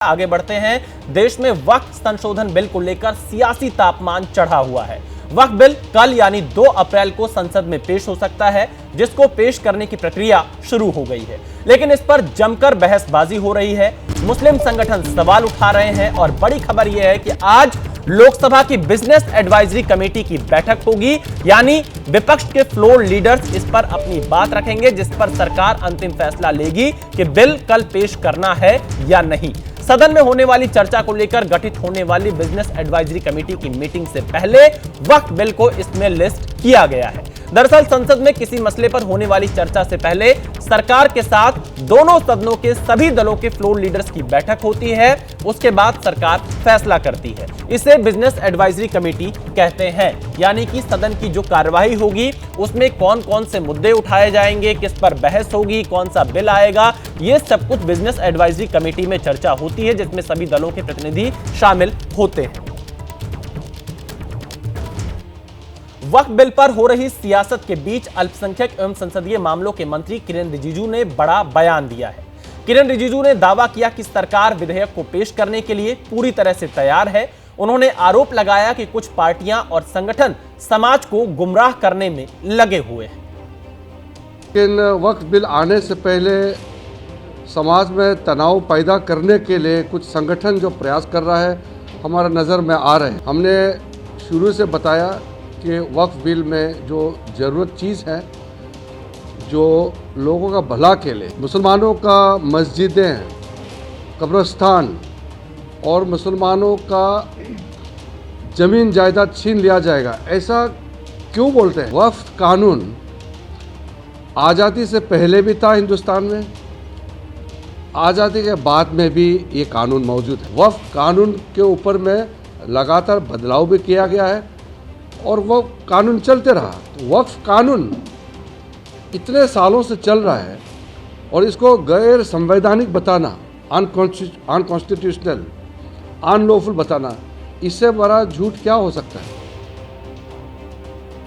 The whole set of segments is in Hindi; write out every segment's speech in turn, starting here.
आगे बढ़ते हैं। देश में वक्फ संशोधन बिल को लेकर सियासी तापमान चढ़ा हुआ है। वक्फ बिल कल यानी 2 अप्रैल को संसद में पेश हो सकता है, जिसको पेश करने की प्रक्रिया शुरू हो गई है, लेकिन इस पर जमकर बहसबाजी हो रही है। मुस्लिम संगठन सवाल उठा रहे हैं और बड़ी खबर यह है कि आज लोकसभा की बिजनेस एडवाइजरी कमेटी की बैठक होगी, यानी विपक्ष के फ्लोर लीडर्स इस पर अपनी बात रखेंगे, जिस पर सरकार अंतिम फैसला लेगी कि बिल कल पेश करना है या नहीं। सदन में होने वाली चर्चा को लेकर गठित होने वाली बिजनेस एडवाइजरी कमेटी की मीटिंग से पहले वक्फ बिल को इसमें लिस्ट किया गया है। दरअसल संसद में किसी मसले पर होने वाली चर्चा से पहले सरकार के साथ दोनों सदनों के सभी दलों के फ्लोर लीडर्स की बैठक होती है, उसके बाद सरकार फैसला करती है। इसे बिजनेस एडवाइजरी कमेटी कहते हैं, यानी कि सदन की जो कार्यवाही होगी उसमें कौन कौन से मुद्दे उठाए जाएंगे, किस पर बहस होगी, कौन सा बिल आएगा, ये सब कुछ बिजनेस एडवाइजरी कमेटी में चर्चा होती है, जिसमें सभी दलों के प्रतिनिधि शामिल होते हैं। वक्फ बिल पर हो रही सियासत के बीच अल्पसंख्यक एवं संसदीय मामलों के मंत्री किरेन रिजिजू ने बड़ा बयान दिया है। किरेन रिजिजू ने दावा किया कि सरकार विधेयक को पेश करने के लिए पूरी तरह से तैयार है। उन्होंने आरोप लगाया कि कुछ पार्टियां और संगठन समाज को गुमराह करने में लगे हुए हैं। लेकिन वक्फ बिल आने से पहले समाज में तनाव पैदा करने के लिए कुछ संगठन जो प्रयास कर रहा है हमारा नज़र में आ रहे हैं। हमने शुरू से बताया कि वक्फ बिल में जो ज़रूरत चीज़ है, जो लोगों का भला के लिए, मुसलमानों का मस्जिदें, कब्रिस्तान और मुसलमानों का ज़मीन जायदाद छीन लिया जाएगा, ऐसा क्यों बोलते हैं? वक्फ कानून आज़ादी से पहले भी था हिंदुस्तान में, आज़ादी के बाद में भी ये कानून मौजूद है। वक्फ कानून के ऊपर में लगातार बदलाव भी किया गया है और वो कानून चलते रहा। तो वक्फ कानून इतने सालों से चल रहा है और इसको गैर संवैधानिक बताना, अनकॉन्स्टिट्यूशनल, अनलॉफुल बताना, इससे बड़ा झूठ क्या हो सकता है?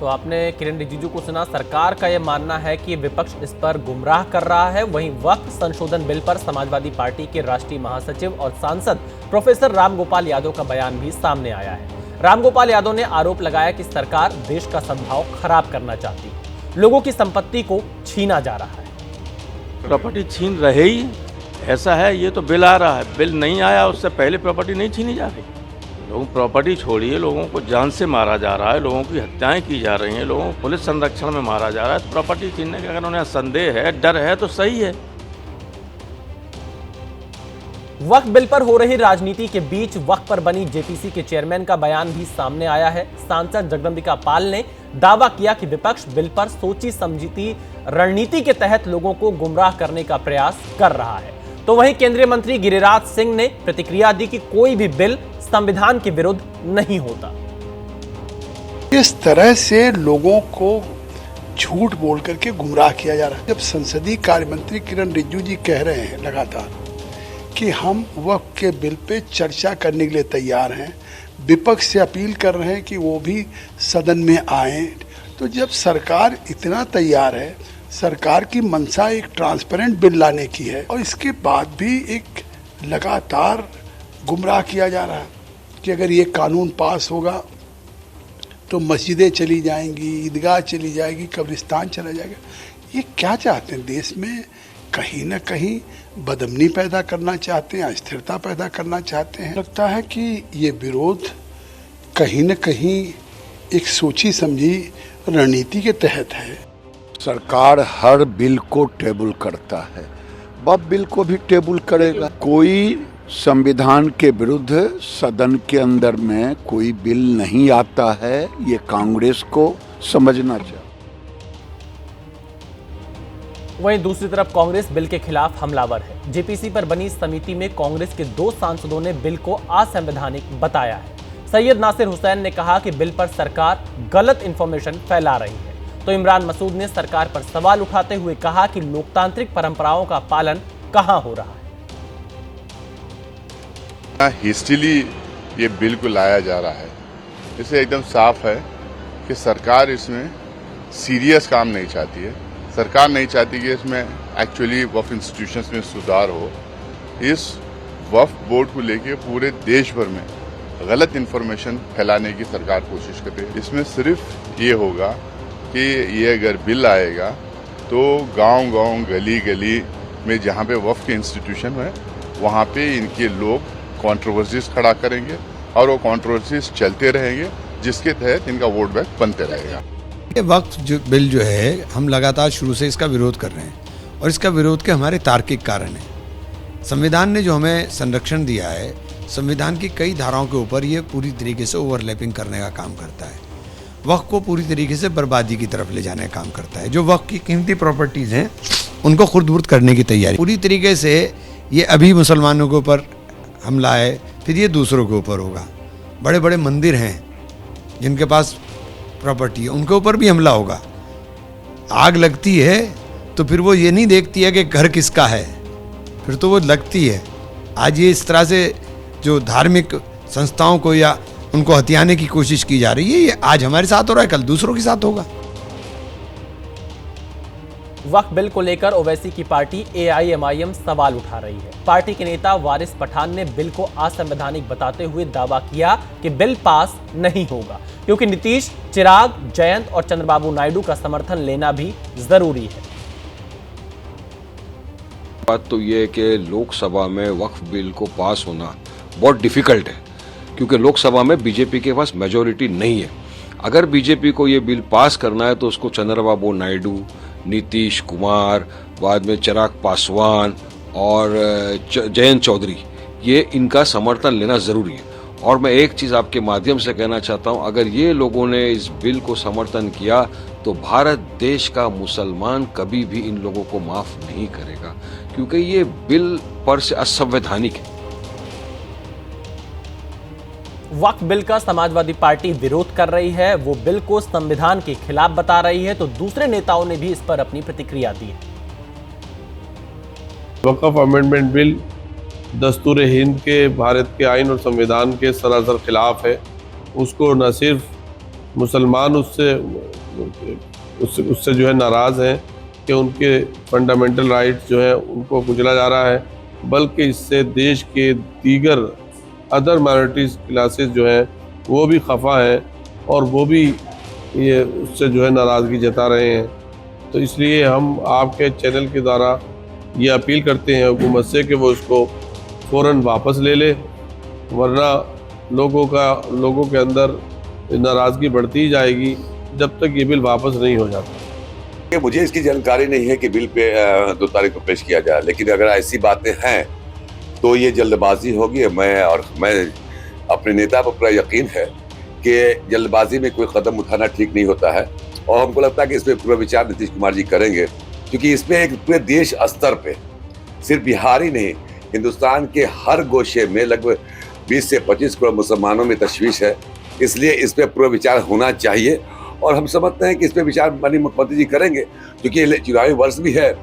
तो आपने किरेन रिजिजू को सुना। सरकार का यह मानना है कि विपक्ष इस पर गुमराह कर रहा है। वहीं वक्फ संशोधन बिल पर समाजवादी पार्टी के राष्ट्रीय महासचिव और सांसद प्रोफेसर रामगोपाल यादव का बयान भी सामने आया है। रामगोपाल यादव ने आरोप लगाया कि सरकार देश का सद्भाव खराब करना चाहती है, लोगों की संपत्ति को छीना जा रहा है। प्रॉपर्टी छीन रहे ही ऐसा है, ये तो बिल आ रहा है, बिल नहीं आया उससे पहले प्रॉपर्टी नहीं छीनी जा रही। लोग प्रॉपर्टी छोड़िए, लोगों को जान से मारा जा रहा है, लोगों की हत्याएं की जा रही हैं, लोगों को पुलिस संरक्षण में मारा जा रहा है। तो प्रॉपर्टी छीनने का अगर उन्हें संदेह है, डर है, तो सही है। वक्फ बिल पर हो रही राजनीति के बीच वक्फ पर बनी जेपीसी के चेयरमैन का बयान भी सामने आया है। सांसद जगदंबिका पाल ने दावा किया कि विपक्ष बिल पर सोची समझी रणनीति के तहत लोगों को गुमराह करने का प्रयास कर रहा है। तो वहीं केंद्रीय मंत्री गिरिराज सिंह ने प्रतिक्रिया दी कि कोई भी बिल संविधान के विरुद्ध नहीं होता। इस तरह से लोगों को झूठ बोल करके गुमराह किया जा रहा है। जब संसदीय कार्य मंत्री किरेन रिजिजू जी कह रहे हैं लगातार कि हम वक्फ के बिल पे चर्चा करने के लिए तैयार हैं, विपक्ष से अपील कर रहे हैं कि वो भी सदन में आए, तो जब सरकार इतना तैयार है, सरकार की मंशा एक ट्रांसपेरेंट बिल लाने की है और इसके बाद भी एक लगातार गुमराह किया जा रहा है कि अगर ये कानून पास होगा तो मस्जिदें चली जाएंगी, ईदगाह चली जाएगी, कब्रिस्तान चला जाएगा। ये क्या चाहते हैं? देश में कहीं ना कहीं बदअमनी पैदा करना चाहते हैं, अस्थिरता पैदा करना चाहते हैं। लगता है कि ये विरोध कहीं न कहीं एक सोची समझी रणनीति के तहत है। सरकार हर बिल को टेबल करता है, वक्फ बिल को भी टेबल करेगा। कोई संविधान के विरुद्ध सदन के अंदर में कोई बिल नहीं आता है, ये कांग्रेस को समझना चाहिए। वहीं दूसरी तरफ कांग्रेस बिल के खिलाफ हमलावर है। जेपीसी पर बनी समिति में कांग्रेस के 2 सांसदों ने बिल को असंवैधानिक बताया है। सैयद नासिर हुसैन ने कहा कि बिल पर सरकार गलत इंफॉर्मेशन फैला रही है, तो इमरान मसूद ने सरकार पर सवाल उठाते हुए कहा कि लोकतांत्रिक परंपराओं का पालन कहां हो रहा है। हिस्ट्रीली ये बिल को लाया जा रहा है, इससे एकदम साफ है कि सरकार इसमें सीरियस काम नहीं चाहती है। सरकार नहीं चाहती कि इसमें एक्चुअली वक्फ इंस्टीट्यूशंस में सुधार हो। इस वक्फ बोर्ड को लेके पूरे देश भर में गलत इन्फॉर्मेशन फैलाने की सरकार कोशिश कर रही है। इसमें सिर्फ ये होगा कि ये अगर बिल आएगा तो गांव-गांव, गली-गली में जहाँ पे वक्फ के इंस्टीट्यूशन है वहाँ पे इनके लोग कंट्रोवर्सीज खड़ा करेंगे और वो कंट्रोवर्सीज चलते रहेंगे, जिसके तहत इनका वोट बैंक बनते रहेगा। ये वक्फ जो बिल जो है, हम लगातार शुरू से इसका विरोध कर रहे हैं और इसका विरोध के हमारे तार्किक कारण हैं। संविधान ने जो हमें संरक्षण दिया है, संविधान की कई धाराओं के ऊपर ये पूरी तरीके से ओवरलैपिंग करने का काम करता है। वक्फ को पूरी तरीके से बर्बादी की तरफ ले जाने का काम करता है। जो वक्फ की कीमती प्रॉपर्टीज़ हैं उनको खुर्द-बुर्द करने की तैयारी पूरी तरीके से, ये अभी मुसलमानों के ऊपर हमला है, फिर ये दूसरों के ऊपर होगा। बड़े बड़े मंदिर हैं जिनके पास प्रॉपर्टी है, उनके ऊपर भी हमला होगा। आग लगती है तो फिर वो ये नहीं देखती है कि घर किसका है, फिर तो वो लगती है। आज ये इस तरह से जो धार्मिक संस्थाओं को या उनको हथियाने की कोशिश की जा रही है, ये आज हमारे साथ हो रहा है, कल दूसरों के साथ होगा। वक्फ बिल को लेकर ओवैसी की पार्टी AIMIM सवाल उठा रही है। पार्टी के नेता वारिस पठान ने बिल को असंवैधानिक बताते हुए दावा किया कि बिल पास नहीं होगा क्योंकि नीतीश, चिराग, जयंत और चंद्रबाबू नायडू का समर्थन लेना भी जरूरी है। बात तो ये है कि लोकसभा में वक्फ बिल को पास होना बहुत डिफिकल्ट है क्योंकि लोकसभा में बीजेपी के पास मेजॉरिटी नहीं है। अगर बीजेपी को ये बिल पास करना है तो उसको चंद्रबाबू नायडू, नीतीश कुमार, बाद में चिराग पासवान और जयंत चौधरी, ये इनका समर्थन लेना ज़रूरी है। और मैं एक चीज़ आपके माध्यम से कहना चाहता हूँ, अगर ये लोगों ने इस बिल को समर्थन किया तो भारत देश का मुसलमान कभी भी इन लोगों को माफ़ नहीं करेगा क्योंकि ये बिल पर से असंवैधानिक है। वक्फ बिल का समाजवादी पार्टी विरोध कर रही है, वो बिल को संविधान के खिलाफ बता रही है, तो दूसरे नेताओं ने भी इस पर अपनी प्रतिक्रिया दी है। वक्फ अमेंडमेंट बिल दस्तूर हिंद के, भारत के आइन और संविधान के सरासर खिलाफ है। उसको न सिर्फ मुसलमान उससे जो है नाराज़ हैं कि उनके फंडामेंटल राइट्स जो है उनको कुचला जा रहा है, बल्कि इससे देश के दीगर अदर माइनॉरिटीज़ क्लासेस जो हैं वो भी खफा हैं और वो भी ये उससे जो है नाराज़गी जता रहे हैं। तो इसलिए हम आपके चैनल के द्वारा ये अपील करते हैं हुकूमत से कि वो इसको फ़ौरन वापस ले ले, वरना लोगों के अंदर नाराज़गी बढ़ती ही जाएगी जब तक ये बिल वापस नहीं हो जाता। मुझे इसकी जानकारी नहीं है कि बिल पे 2 तारीख को पेश किया जाए, लेकिन अगर ऐसी बातें हैं तो ये जल्दबाजी होगी। मैं अपने नेता पर पूरा यकीन है कि जल्दबाजी में कोई कदम उठाना ठीक नहीं होता है और हमको लगता है कि इस पर पूरा विचार नीतीश कुमार जी करेंगे क्योंकि इसमें एक पूरे देश स्तर पे, सिर्फ बिहार ही नहीं, हिंदुस्तान के हर गोशे में लगभग 20 से 25 करोड़ मुसलमानों में तशवीश है। इसलिए इस पर पूरा विचार होना चाहिए और हम समझते हैं कि इस पर विचार माननीय मुख्यमंत्री जी करेंगे क्योंकि चुनावी वर्ष भी है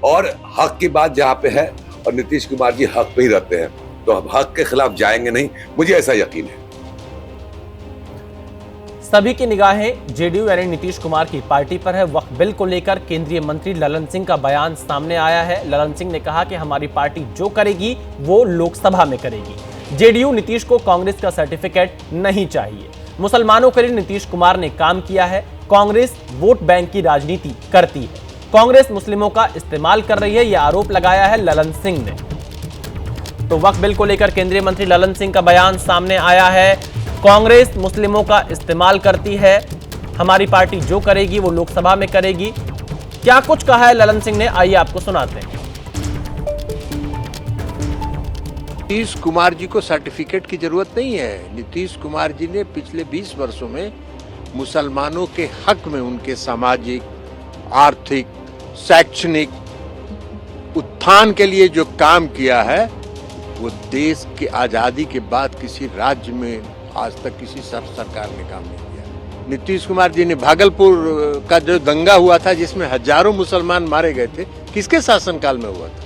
और हक की बात जहाँ पे है और नीतीश कुमार जी हक पे ही रहते हैं, तो हम हक के खिलाफ जाएंगे नहीं, मुझे ऐसा यकीन है। सभी की निगाहें जेडीयू यानी नीतीश कुमार की पार्टी पर है। वक्फ बिल को लेकर केंद्रीय मंत्री ललन सिंह का बयान सामने आया है। ललन सिंह ने कहा कि हमारी पार्टी जो करेगी वो लोकसभा में करेगी। जेडीयू नीतीश को कांग्रेस का सर्टिफिकेट नहीं चाहिए। मुसलमानों के लिए नीतीश कुमार ने काम किया है। कांग्रेस वोट बैंक की राजनीति करती है। कांग्रेस मुस्लिमों का इस्तेमाल कर रही है, यह आरोप लगाया है ललन सिंह ने। तो वक्फ बिल को लेकर केंद्रीय मंत्री ललन सिंह का बयान सामने आया है। कांग्रेस मुस्लिमों का इस्तेमाल करती है, हमारी पार्टी जो करेगी वो लोकसभा में करेगी। क्या कुछ कहा है ललन सिंह ने, आइए आपको सुनाते हैं। नीतीश कुमार जी को सर्टिफिकेट की जरूरत नहीं है। नीतीश कुमार जी ने पिछले 20 वर्षों में मुसलमानों के हक में उनके सामाजिक, आर्थिक, शैक्षणिक उत्थान के लिए जो काम किया है वो देश की आजादी के बाद किसी राज्य में आज तक किसी सरकार ने काम नहीं किया। नीतीश कुमार जी ने भागलपुर का जो दंगा हुआ था जिसमें हजारों मुसलमान मारे गए थे, किसके शासनकाल में हुआ था?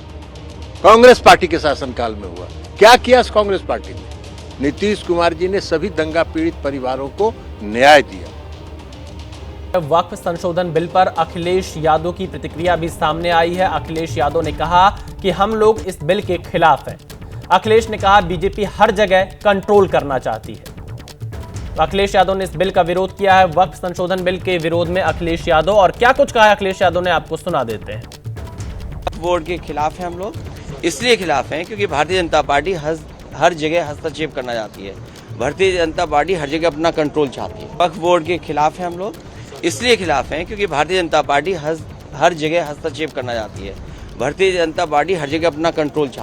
कांग्रेस पार्टी के शासनकाल में हुआ। क्या किया इस कांग्रेस पार्टी ने? नीतीश कुमार जी ने सभी दंगा पीड़ित परिवारों को न्याय दिया। वक्फ संशोधन बिल पर अखिलेश यादव की प्रतिक्रिया भी सामने आई है। अखिलेश यादव ने कहा कि हम लोग इस बिल के खिलाफ हैं। अखिलेश ने कहा बीजेपी हर जगह कंट्रोल करना चाहती है। अखिलेश यादव ने इस बिल का विरोध किया है। वक्फ संशोधन बिल के विरोध में अखिलेश यादव, और क्या कुछ कहा है अखिलेश यादव ने, आपको सुना देते हैं। बोर्ड के खिलाफ हैं हम लोग, इसलिए खिलाफ हैं क्योंकि भारतीय जनता पार्टी हर जगह हस्तक्षेप करना चाहती है। भारतीय जनता पार्टी हर जगह अपना कंट्रोल चाहती है। वक्फ बोर्ड के खिलाफ हैं हम लोग, इसलिए खिलाफ हैं क्योंकि भारतीय जनता पार्टी हर जगह हस्तक्षेप करना चाहती है। भारतीय जनता पार्टी हर जगह अपना कंट्रोल चाहती है।